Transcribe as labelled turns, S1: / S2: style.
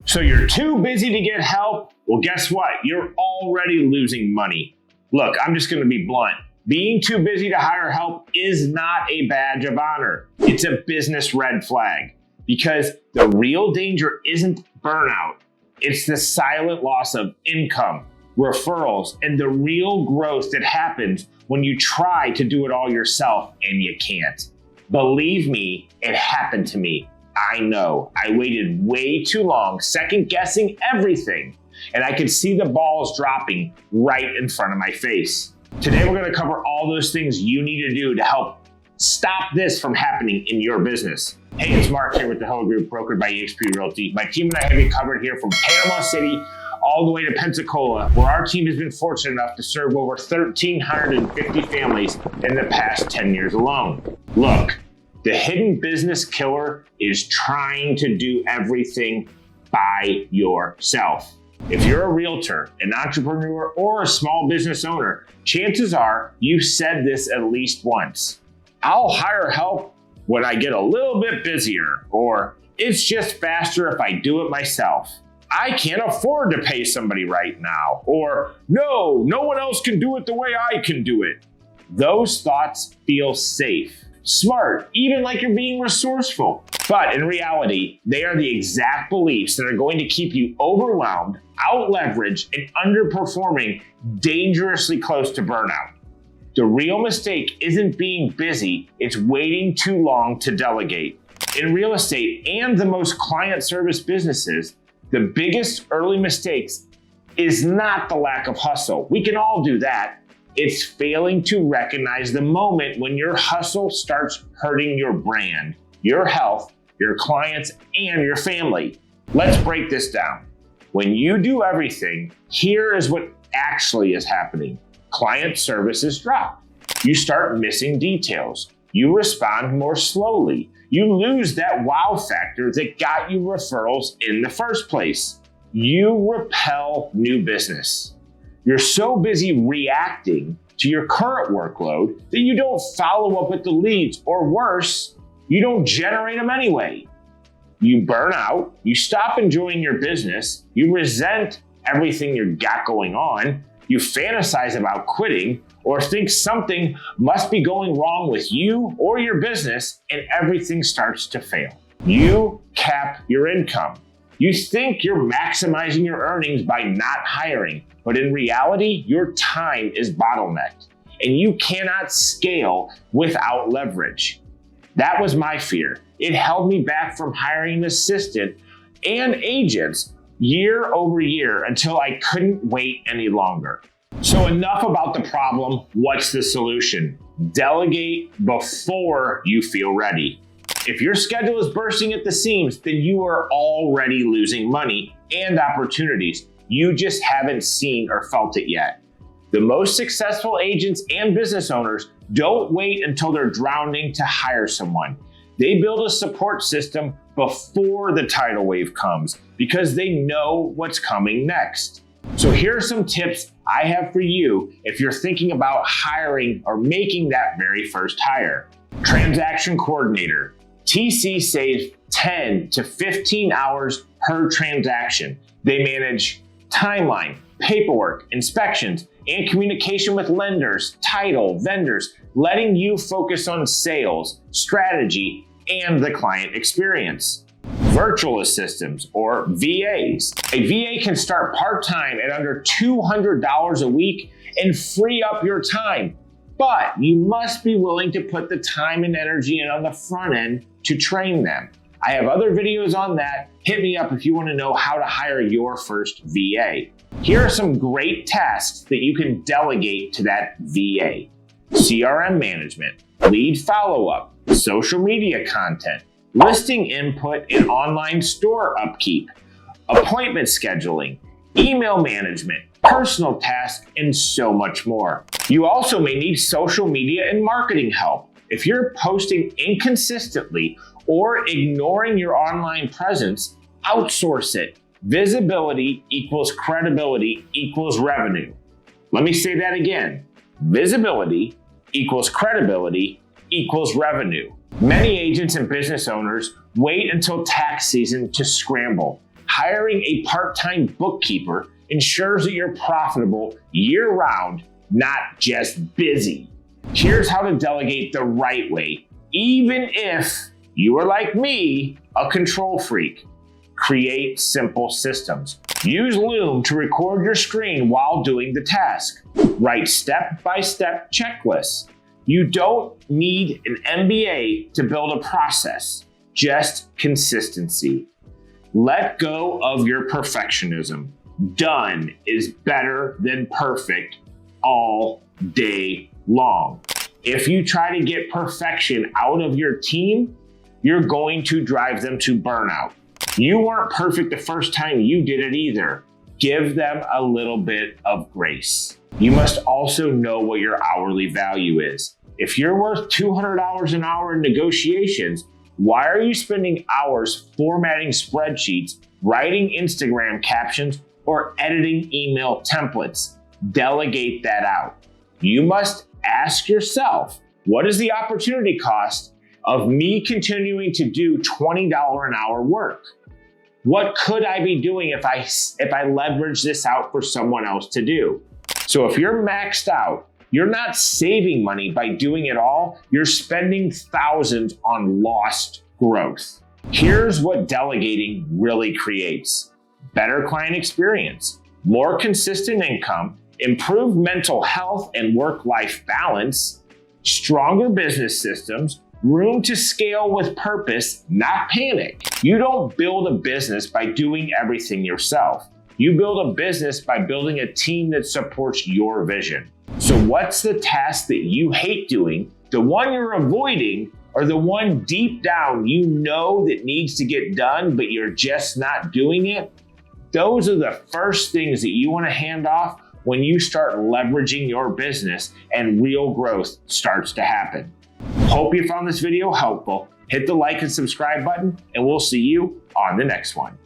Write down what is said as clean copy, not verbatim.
S1: So you're too busy to get help? Well, guess what? You're already losing money. Look, I'm just going to be blunt. Being too busy to hire help is not a badge of honor. It's a business red flag, because the real danger isn't burnout. It's the silent loss of income, referrals, and the real growth that happens when you try to do it all yourself and you can't. Believe me, it happened to me. I know. I waited way too long, second guessing everything, and I could see the balls dropping right in front of my face. Today, we're going to cover all those things you need to do to help stop this from happening in your business. Hey, it's Mark here with the Hill Group, brokered by eXp Realty. My team and I have you covered here from Panama City all the way to Pensacola, where our team has been fortunate enough to serve over 1,350 families in the past 10 years alone. Look, the hidden business killer is trying to do everything by yourself. If you're a realtor, an entrepreneur, or a small business owner, chances are you've said this at least once. I'll hire help when I get a little bit busier, or it's just faster if I do it myself. I can't afford to pay somebody right now, or no one else can do it the way I can do it. Those thoughts feel safe, smart, even like you're being resourceful. But in reality, they are the exact beliefs that are going to keep you overwhelmed, out-leveraged, and underperforming dangerously close to burnout. The real mistake isn't being busy, it's waiting too long to delegate. In real estate and the most client service businesses, the biggest early mistakes is not the lack of hustle. We can all do that. It's failing to recognize the moment when your hustle starts hurting your brand, your health, your clients, and your family. Let's break this down. When you do everything, here is what actually is happening. Client services drop. You start missing details. You respond more slowly. You lose that wow factor that got you referrals in the first place. You repel new business. You're so busy reacting to your current workload that you don't follow up with the leads, or worse, you don't generate them anyway. You burn out, you stop enjoying your business, you resent everything you've got going on, you fantasize about quitting, or think something must be going wrong with you or your business, and everything starts to fail. You cap your income. You think you're maximizing your earnings by not hiring, but in reality, your time is bottlenecked, and you cannot scale without leverage. That was my fear. It held me back from hiring an assistant and agents year over year until I couldn't wait any longer. So enough about the problem. What's the solution? Delegate before you feel ready. If your schedule is bursting at the seams, then you are already losing money and opportunities. You just haven't seen or felt it yet. The most successful agents and business owners don't wait until they're drowning to hire someone. They build a support system before the tidal wave comes because they know what's coming next. So here are some tips I have for you if you're thinking about hiring or making that very first hire. Transaction coordinator. TC saves 10 to 15 hours per transaction. They manage timeline, paperwork, inspections, and communication with lenders, title, vendors, letting you focus on sales, strategy, and the client experience. Virtual assistants, or VAs. A VA can start part-time at under $200 a week and free up your time, but you must be willing to put the time and energy in on the front end to train them. I have other videos on that. Hit me up if you want to know how to hire your first VA. Here are some great tasks that you can delegate to that VA. CRM management, lead follow-up, social media content, listing input and online store upkeep, appointment scheduling, email management, personal tasks, and so much more. You also may need social media and marketing help. If you're posting inconsistently or ignoring your online presence, outsource it. Visibility equals credibility equals revenue. Let me say that again. Visibility equals credibility equals revenue. Many agents and business owners wait until tax season to scramble. Hiring a part-time bookkeeper ensures that you're profitable year-round, not just busy. Here's how to delegate the right way, even if you are like me, a control freak. Create simple systems. Use Loom to record your screen while doing the task. Write step-by-step checklists. You don't need an MBA to build a process, just consistency. Let go of your perfectionism. Done is better than perfect all day long. If you try to get perfection out of your team, you're going to drive them to burnout. You weren't perfect the first time you did it either. Give them a little bit of grace. You must also know what your hourly value is. If you're worth $200 an hour in negotiations, why are you spending hours formatting spreadsheets, writing Instagram captions, or editing email templates? Delegate that out. You must ask yourself, what is the opportunity cost of me continuing to do $20 an hour work? What could I be doing if I leverage this out for someone else to do? So if you're maxed out, you're not saving money by doing it all. You're spending thousands on lost growth. Here's what delegating really creates: better client experience, more consistent income, improved mental health and work-life balance, stronger business systems, room to scale with purpose, not panic. You don't build a business by doing everything yourself. You build a business by building a team that supports your vision. So what's the task that you hate doing, the one you're avoiding, or the one deep down you know that needs to get done, but you're just not doing it? Those are the first things that you want to hand off when you start leveraging your business and real growth starts to happen. Hope you found this video helpful. Hit the like and subscribe button, and we'll see you on the next one.